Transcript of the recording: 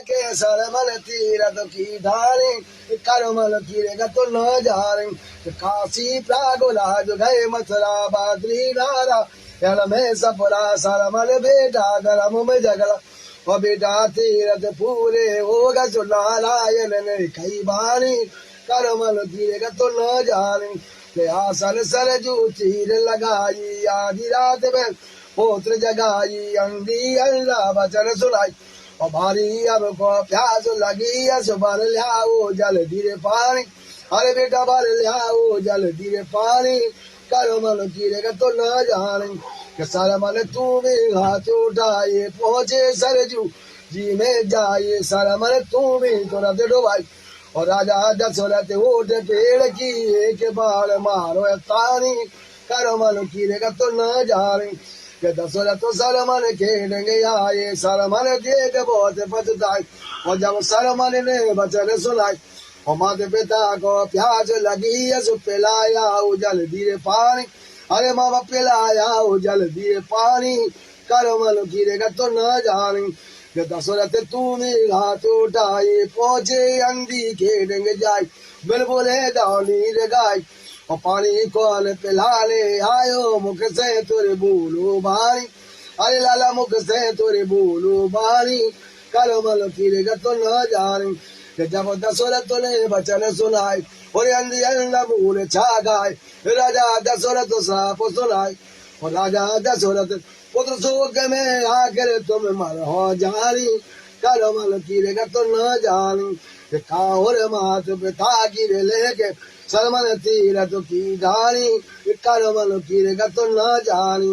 के सरमन तीरथ की ढाली करमल कीरेगा तो न जाने काशी प्रागुलाज गए मथुरा बादरी नारा जल में सपरा सरमल बेटा गरम में जगला और बेटा तीरथ पूरे होगा सुनारायण ने कई बानी करमल कीरेगा तो न जाने के आसन सरजू चीर लगाई आधी रात में पोत्र जगाई अंधी अल्लाह वचन सुनाई और भारी अब को प्यास लगी सुबह लियाओ जल धीरे पानी अरे बेटा भर लियाओ जल धीरे पानी करो मन कीरेगा तो न जाने कि सर मन तू भी हाथ उठाए पहुंचे सरजू जी में जाए सर मन तू भी तुरंत डुबाई और राजा दशरथ उठ पेड़ की एक बार मारो तानी करो मन कीरेगा तो न जाने कि दशरथ सरमन खेलेंगे आए सरमन देख बहुत पछताए और जब सरमन ने वचन सुनाए और माता पिता को प्यास लगी यस पिलाया जल धीरे पानी अरे माँ बाप पिलाया जल धीरे पानी करमल गिरेगा तो न जाने कि दशरथ तूने हाथ उठाए पहुंचे अंधी खेलेंगे जाए बिल्कुल दानी गाय और पानी कौन पिला ले आयो मुख से तुरे बोलो भारी अरे लाला मुख से तुरे बोलो भारी करमल कीरेगा तो न जाने कि जब दशरथ ने वचन सुनाए और अंधी अंधा मूल छा गाय राजा दशरथ साप सुनाए और राजा दशरथ पुत्र शोक में आकर तुम मर हो जानी करमल कीरेगा तो न जाने कि काहुर मात पिता गिरे लेके सरमन तीरथ की ढाली करमल कीरेगा तो न जानी।